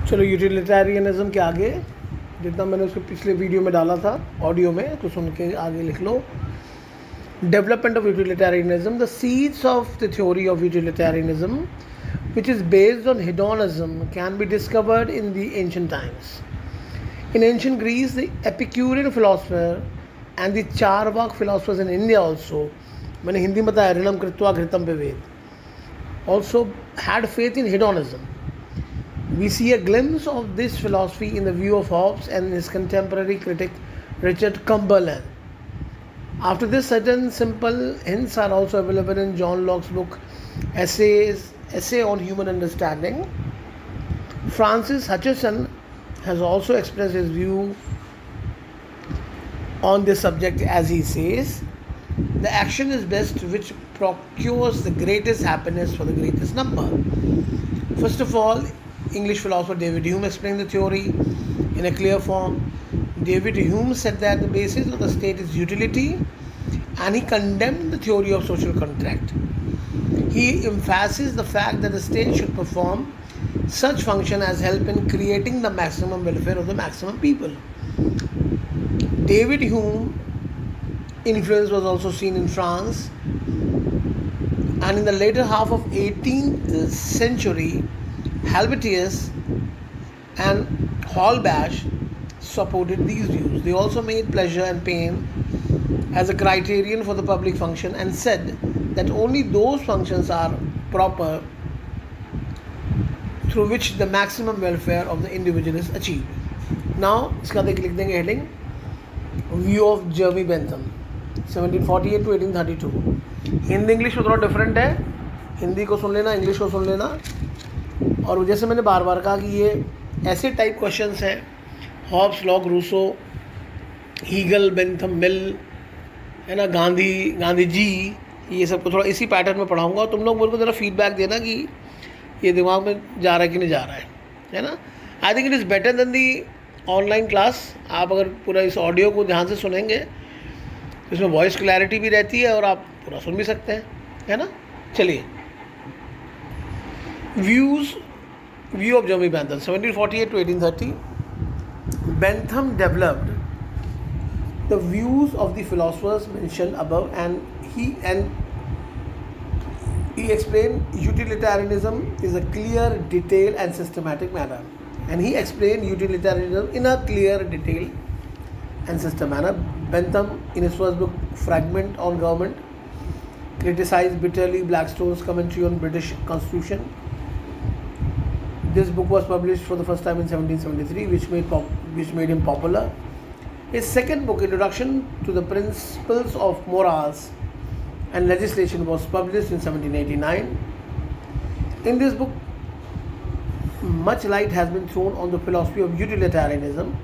चलो यूटिलिटेरियनिज्म के आगे जितना मैंने उसके पिछले वीडियो में डाला था ऑडियो में, तो सुन के आगे लिख लो. Development of utilitarianism. The seeds of the theory of utilitarianism, which is based on hedonism, can be discovered in the ancient times. In ancient Greece, the Epicurean philosopher and the Charvak philosophers in India also, मैंने हिंदी में बताया ऋणम कृत्वा घृतम पिबेत, also had faith in hedonism. We see a glimpse of this philosophy in the view of Hobbes and his contemporary critic Richard Cumberland. After this, certain simple hints are also available in John Locke's book Essay on Human Understanding. Francis Hutcheson has also expressed his view on this subject as he says, the action is best which procures the greatest happiness for the greatest number. First of all, English philosopher David Hume explained the theory in a clear form. David Hume said that the basis of the state is utility, and he condemned the theory of social contract. He emphasized the fact that the state should perform such function as help in creating the maximum welfare of the maximum people. David Hume's influence was also seen in France, and in the later half of 18th century, Helvetius and Holbach supported these views. They also made pleasure and pain as a criterion for the public function and said that only those functions are proper through which the maximum welfare of the individual is achieved. Now, इसका देख लिख देंगे heading View of Jeremy Bentham 1748 to 1832. Hindi English में थोड़ा different है, हिंदी को सुन लेना, English को सुन लेना. और जैसे मैंने बार बार कहा कि ये ऐसे टाइप क्वेश्चंस हैं, Hobbes, Locke, Rousseau, Hegel, Bentham, Mill, है ना, गांधी जी, ये सबको थोड़ा इसी पैटर्न में पढ़ाऊंगा. तुम लोग मेरे को ज़रा फीडबैक देना कि ये दिमाग में जा रहा है कि नहीं जा रहा है ना. I think it is better than the online class. आप अगर पूरा इस ऑडियो को ध्यान से सुनेंगे तो इसमें वॉइस क्लैरिटी भी रहती है और आप पूरा सुन भी सकते हैं, है ना. चलिए, View of Jeremy Bentham 1748 to 1830. Bentham developed the views of the philosophers mentioned above, and he explained utilitarianism is a clear, detailed and systematic matter. And he explained utilitarianism in a clear, detailed and systematic manner. Bentham, in his first book Fragment on Government, criticized bitterly Blackstone's commentary on British Constitution. This book was published for the first time in 1773, which made him popular. His second book, Introduction to the Principles of Morals and Legislation, was published in 1789. In this book, much light has been thrown on the philosophy of utilitarianism.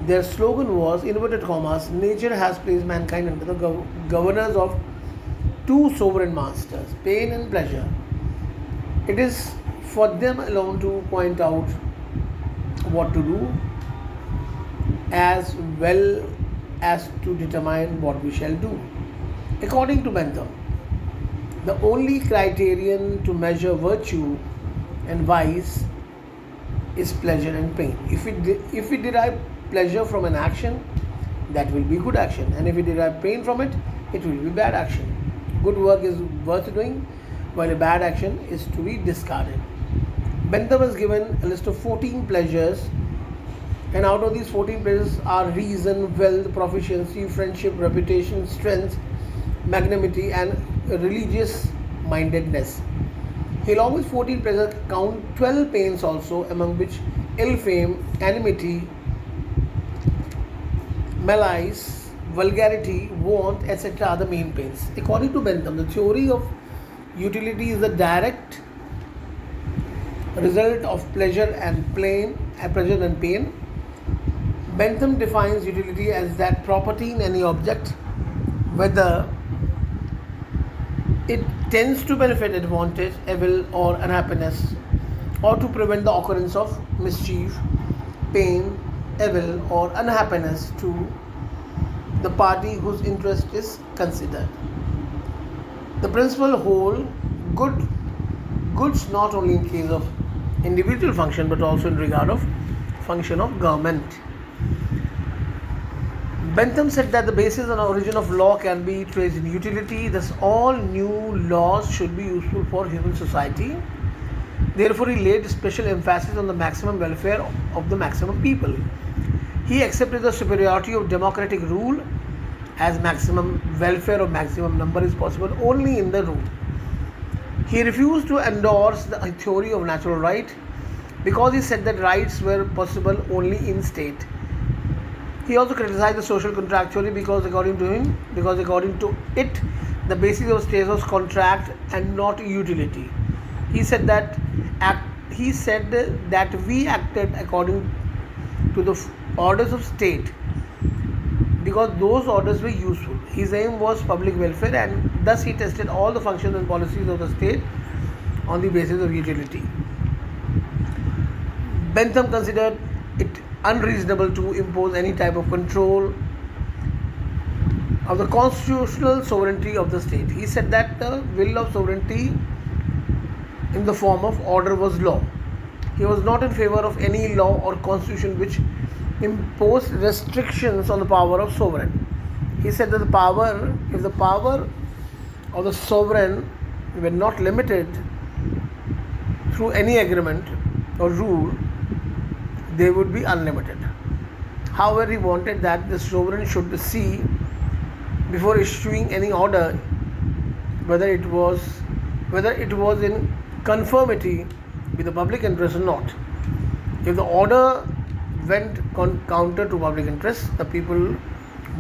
Their slogan was, inverted commas, nature has placed mankind under the governors of two sovereign masters, pain and pleasure. It is for them alone to point out what to do, as well as to determine what we shall do. According to Bentham, the only criterion to measure virtue and vice is pleasure and pain. If we derive pleasure from an action, that will be good action, and if we derive pain from it, it will be bad action. Good work is worth doing, while a bad action is to be discarded. Bentham has given a list of 14 pleasures, and out of these 14 pleasures are reason, wealth, proficiency, friendship, reputation, strength, magnanimity and religious mindedness. He, along with 14 pleasures, count 12 pains also, among which ill fame, enmity, malice, vulgarity, want, etc. are the main pains. According to Bentham, the theory of utility is the direct result of pleasure and pain. Bentham defines utility as that property in any object, whether it tends to benefit, advantage, evil or unhappiness, or to prevent the occurrence of mischief, pain, evil or unhappiness to the party whose interest is considered. The principle hold goods not only in case of individual function but also in regard of function of government. Bentham said that the basis and origin of law can be traced in utility, thus all new laws should be useful for human society. Therefore, he laid special emphasis on the maximum welfare of the maximum people. He accepted the superiority of democratic rule, as maximum welfare of maximum number is possible only in the rule. He refused to endorse the theory of natural right because he said that rights were possible only in state. He also criticized the social contractually because according to it, the basis of state was contract and not utility. He said that we acted according to the orders of state because those orders were useful. His aim was public welfare, and thus he tested all the functions and policies of the state on the basis of utility. Bentham considered it unreasonable to impose any type of control of the constitutional sovereignty of the state. He said that the will of sovereignty in the form of order was law. He was not in favor of any law or constitution which imposed restrictions on the power of sovereign. He said that if the power of the sovereign were not limited through any agreement or rule, they would be unlimited. However, he wanted that the sovereign should see before issuing any order whether it was in conformity with the public interest or not. If the order went counter to public interest, the people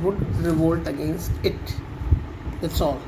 would revolt against it. That's all.